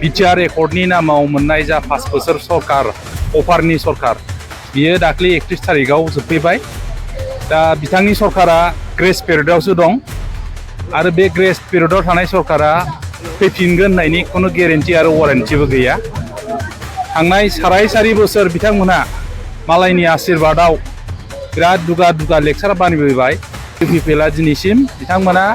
BTR एकर्डनि नामाव मोननाय जा 5 बोसोर सरकार अफारनि सरकार बियो दाख्लै 31 तारिखआव जोबफैबाय। दा बिथांनि सरकारा ग्रेस पिरियडआवसो दं आरो बे ग्रेस पिरियडआव थानाय सरकारा फैफिनगोन होननायनि खुनु गेरेन्टि आरो वारेन्टिबो गैया। थांनाय साराय बोसोर बिथांमोनहा मालायनि आशीर्बादाव बिराद दुगा लेक्सार बानायबोबाय। इउपिपिएलआ दिनैसिम बिथांमोना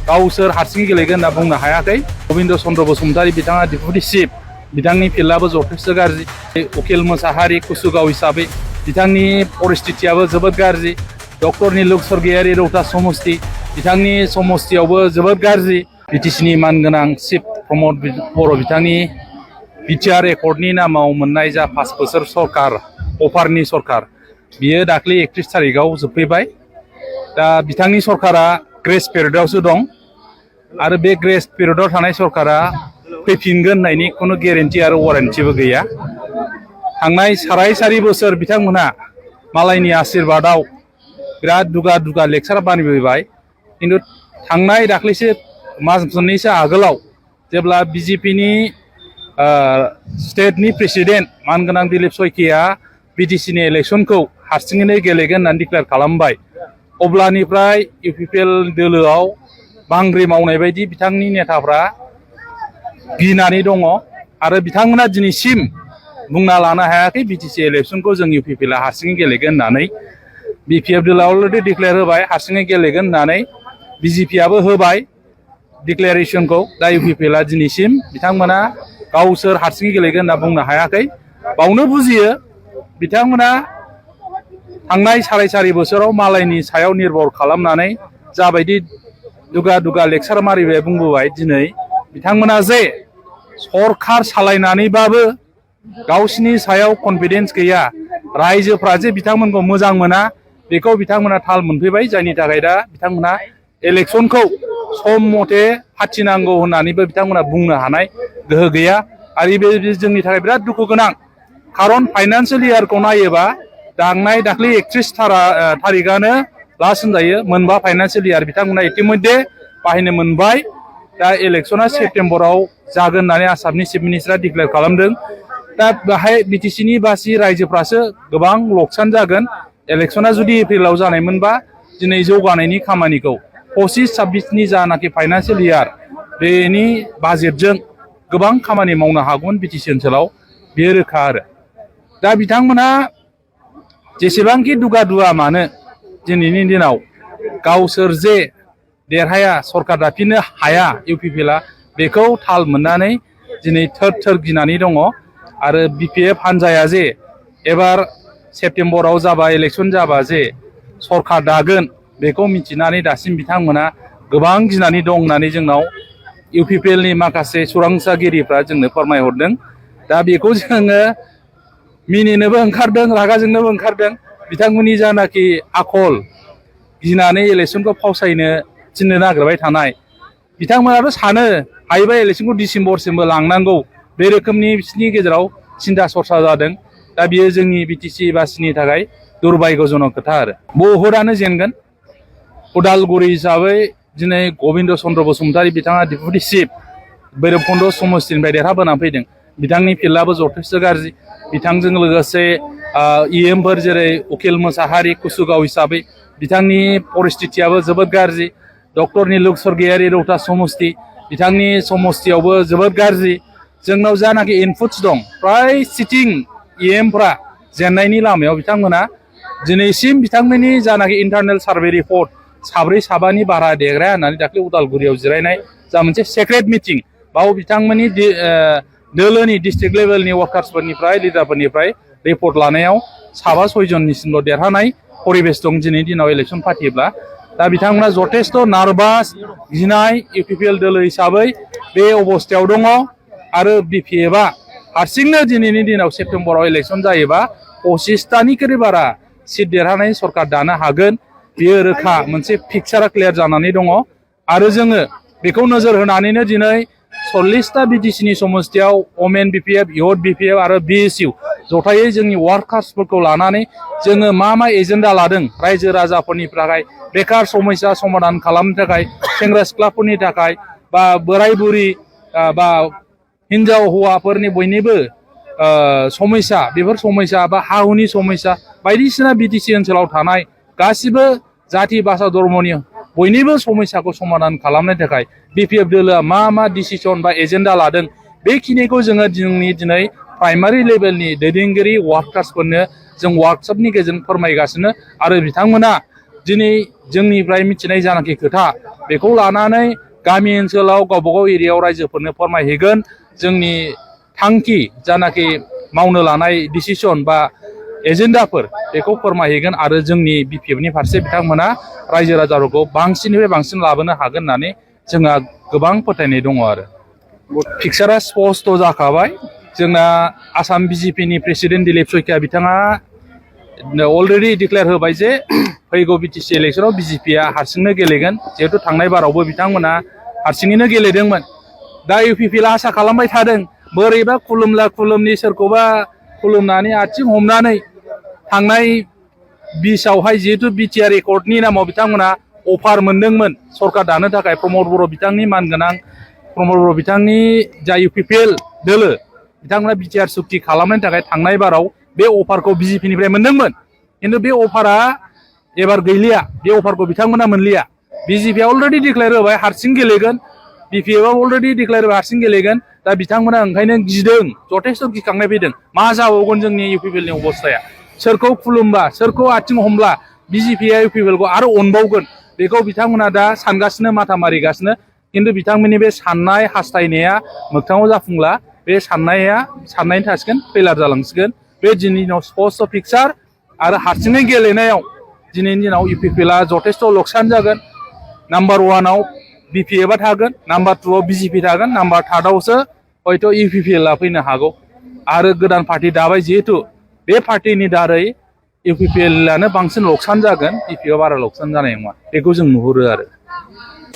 गावसोर हारसिङै गेलेगोन होनना बुंनो हायाखै। गबिन्द चन्द्र बसुमतारी बिथाङा डिपुटि चिफ, बिथांनि फिल्डआबो जथेस्थ गाज्रि। उकिल मोसाहारि कुसुगाव हिसाबै बिथांनि परिस्थितियाबो जोबोद गाज्रि। डक्टर निलुक स्वर्गयारि रौता समस्ति बिथांनि समस्तियावबो जोबोद गाज्रि। बिटिसिनि मानगोनां चिफ प्रमद बर' बिथांनि बिटिआर एकर्डनि नामाव मोननाय जा 5 बोसोर सरकार अफारनि सरकार बियो दाख्लै 31 तारिखआव जोबफैबाय। दा बिथांनि सरकारा ग्रेस पिरियडआवसो दं आरो बे ग्रेस पिरियडआव थानाय सरकारा फैफिनगोन होननायनि खुनु गेरेन्टि आरो वारेन्टिबो गैया। थांनाय साराय बोसोर बिथांमोनहा मालायनि आशीर्बादाव बिराद दुगा लेक्सार बानायबोबाय। खिन्थु थांनाय दाख्लैसो मास मोननैसो आगोलाव जेब्ला बिजेपिनि स्टेटनि प्रेसिडेन्ट मानगोनां दिलीप सयकिया बिटिसिनि इलेक्सनखौ हारसिङैनो गेलेगोन होननानै डिक्लेयार खालामबाय, अब्लानिफ्राय इउपिपिएल दोलोआव बांग्रि मावनाय बायदि बिथांनि नेताफ्रा गिनानै दङ आरो बिथांमोना दिनैसिम बुंना लानो हायाखै बिटिसि इलेक्सनखौ जों इउपिपिएलआ हारसिङै गेलेगोन होननानै। बिपिएफ दोलोआ अलरेडि डिक्लेयार होबाय हारसिङै गेलेगोन होननानै, बिजेपिआबो होबाय डिक्लेरेसनखौ। दा इउपिपिएलआ दिनैसिम बिथांमोना गावसोर हारसिङै गेलेगोन होनना बुंनो हायाखै। बावनो बुजियो बिथांमोना थांनाय साराय बोसोराव मालायनि सायाव निर्भर खालामनानै जाबायदि दुगा लेक्सार मारिबाय बुंबोबाय, दिनै बिथांमोना जे सरकार सालायनानैबाबो गावसिनि सायाव कनफिडेन्स गैया, रायजोफ्रा जे बिथांमोनखौ मोजां मोना बेखौ बिथांमोना थाल मोनफैबाय। जायनि थाखाय दा बिथांमोना इलेक्सनखौ सम मथे फाथिनांगौ होननानैबो बिथांमोना बुंनो हानाय गोहो गैया। आरो बे जोंनि थाखाय बिराद दुखु गोनां, खारन फाइनान्सियेल इयारखौ नायोबा दाख्लै 31 तारिखआनो लास्ट होनजायो। मोनबा फाइनान्सियेल इयार बिथांमोना इतिमध्ये बाहायनो मोनबाय। दा इलेक्सना सेप्तेम्बराव जागोन होननानै आसामनि चिफ मिनिस्टारा डिक्लेयार खालामदों। दा बेहाय बिटिसिनि बासि रायजोफ्रासो गोबां लकसान जागोन। इलेक्सना जुदि एप्रिलाव जानायमोनबा दिनै जौगानायनि खामानिखौ 25-26नि जानाखि फाइनान्सियेल इयार बेनि बाजेटजों गोबां खामानि मावनो हागौमोन बिटिसि ओनसोलाव, बेयो रोखा आरो। दा बिथांमोना जेसेबांखि दुगा मानो दिनैनि दिनाव गावसोर जे देरहाया, सरकार दाफिननो हाया इउपिपिएलआ, बेखौ थाल मोननानै दिनै थोर गिनानै दङ। आरो बिपिएफ हान्जाया जे एबार सेप्तेम्बराव जाबा इलेक्सन जाबा जे सरकार दागोन बेखौ मिथिनानै दासिम बिथांमोना गोबां गिनानै दं होननानै जोंनाव इउपिपिएलनि माखासे सुरांसागिरिफ्रा जोंनो फोरमायहरदों। दा बेखौ जोङो मिनिनोबो ओंखारदों, रागा जोंनोबो ओंखारदों। बिथांमोननि जानाखि आखल, गिनानै इलेक्सनखौ फावसायनो थिननो नागिरबाय थानाय, बिथांमोनाथ' सानो हायोबा इलेक्सनखौ डिसेम्बरसिमबो लांनांगौ, बे रोखोमनि बिसोरनि गेजेराव सिन्था सरसा जादों। दा बियो जोंनि बिटिसि बासिनि थाखाय दुर्भाग्यजनक खोथा आरो। बहुदआनो जेनगोन। उदालगुरि हिसाबै दिनै गबिन्द चन्द्र बसुमतारी बिथाङा डिपुटि चिफ भैरबकुन्द समस्तिनिफ्राय देरहाबोनानै फैदों। बिथांनि फिल्डआबो जथेस्थ गाज्रि। बिथांजों लोगोसे इएमफोर जेरै उकिल मोसाहारि कुसुगाव हिसाबै बिथांनि परिस्थितियाबो जोबोद गाज्रि। डक्टर निलुक स्वर्गयारि रौता समस्ति बिथांनि समस्तियावबो जोबोद गाज्रि। जोंनाव जानाखि इनपुट्स दं, फ्राय सिटिं इएमफ्रा जेननायनि लामायाव बिथांमोना दिनैसिम बिथांमोननि जानाखि इन्टारनेल सार्भे रिपर्ट 4-5नि बारा देग्राया होननानै दाख्लै उदालगुरियाव जिरायनाय जा मोनसे सेक्रेट मिटिं, बाव बिथांमोननि दोलोनि डिस्ट्रिक्ट लेभेलनि वार्कार्सफोरनिफ्राय लिडारफोरनिफ्राय रिपर्ट लानायाव 7-6 जननिसिमल' देरहानाय परिबेस दं दिनैनि दिनाव इलेक्सन फाथियोब्ला। दा बिथांमोना जथेस्थ नार्भास, गिनाय इउपिपिएल दोलो हिसाबै बे अबस्थायाव दङ। आरो बिपिएफआ हारसिंनो दिनैनि दिनाव सेप्तेम्बराव इलेक्सन जायोबा 25तानिख्रुइ बारा सिट देरहानाय सरकार दानो हागोन, बेयो रोखा मोनसे पिक्सारा क्लियार जानानै दङ। आरो जोङो बेखौ नोजोर होनानैनो दिनै 40टा बिटिसिनि समस्तियाव अमेन बिपिएफ, इउथ बिपिएफ आरो BSU जथायै जोंनि वार्कार्सफोरखौ लानानै जोङो मा एजेन्डा लादों रायजो राजाफोरनि थाखाय, बेकार समस्या समाधान खालामनो थाखाय, सेंग्रा सिख्लाफोरनि थाखाय, बा बोराय बुरि बा हिनजाव हौवाफोरनि बयनिबो समस्या बेफोर समस्या बा हा हुनि समस्या बायदिसिना बिटिसि ओनसोलाव थानाय गासिबो जाति भाषा धर्मनि बयनिबो समस्याखौ समाधान खालामनो थाखाय बिपिएफ दोलोआ मा डिसिसन बा एजेन्डा लादों बेखिनिखौ जोङो दिनै प्राइमारि लेभेलनि दैदेनगिरि वार्कार्सफोरनो जों वार्कशपनि गेजेरजों फोरमायगासिनो आरो बिथांमोना दिनै जोंनिफ्राय मिथिनाय जानाखि खोथा बेखौ लानानै गामि ओनसोलाव गावबागाव एरियायाव रायजोफोरनो फोरमायहैगोन जोंनि थांखि जानाखि मावनो लानाय डिसिसन बा एजेन्डाफोर बेखौ फोरमायहैगोन आरो जोंनि बिपिएफनि फारसे बिथांमोना रायजो राजाफोरखौ बांसिननिफ्राय बांसिन लाबोनो हागोन होननानै जोंहा गोबां फोथायनाय दङ आरो पिक्सारा स्पस्ट जाखाबाय जोंना आसाम बिजेपिनि प्रेसिडेन्ट दिलीप सयकिया बिथाङा अलरेडि डिक्लेयार होबाय जे फैगौ बिटिसि इलेक्सनाव बिजेपिया हारसिंनो गेलेगोन जिहेतु थांनाय बारावबो बिथांमोना हारसिङैनो गेलेदोंमोन दा इउपिपिएलआ आसा खालामबाय थादों बोरैबा खुलुमनि सोरखौबा खुलुमनानै आथिं हमनानै थांनाय 20आवहाय जिहेतु बिटिआर एकर्डनि नामाव बिथांमोना अफार मोनदोंमोन सरकार दानो थाखाय प्रमद बर' बिथांनि मानगोनां प्रमद बर' बिथांनि जा इउपिपिएल दोलो बिथांमोना बिटिआर सुक्ति खालामनायनि थाखाय थांनाय बाराव बे अफारखौ बिजेपिनिफ्राय मोनदोंमोन खिन्थु बे अफारा एबार गैलिया बे अफारखौ बिथांमोना मोनलिया बिजेपिआ अलरेडि डिक्लेयार होबाय हारसिं गेलेगोन बिपिएफआ अलरेडि डिक्लेयार होबाय हारसिं गेलेगोन दा बिथांमोना ओंखायनो गिदों जथेस्थ' गिखांनाय फैदों मा जाबावगोन जोंनि इउपिपिएलनि अबस्थाया सोरखौ खुलुमबा सोरखौ आथिं हमब्ला बिजेपिआ इउपिपिएलखौ आरो अनबावगोन बेखौ बिथांमोना दा सानगासिनो माथा मारिगासिनो खिन्थु बिथांमोननि बे साननाय हास्थायनाया मोगथाङाव जाफुंला बे साननायनि थासिगोन फेलार जालांसिगोन बे दिनैनाव स्पस्ट पिक्सार आरो हारसिङै गेलेनायाव दिनैनि दिनाव इउपिपिएलआ जथेस्थ' लकसान जागोन नाम्बार 1आव बिपिएफआ थागोन नाम्बार 2आव बिजेपि थागोन नाम्बार 3आवसो हयथ' इउपिपिएलआ फैनो हागौ आरो गोदान पार्टि दाबाय जिहेतु बे पार्टिनि दारै इउपिपिएलआनो बांसिन लकसान जागोन बिपिएफआ बारा लकसान जानाय नङा बेखौ जों नुहुरो आरो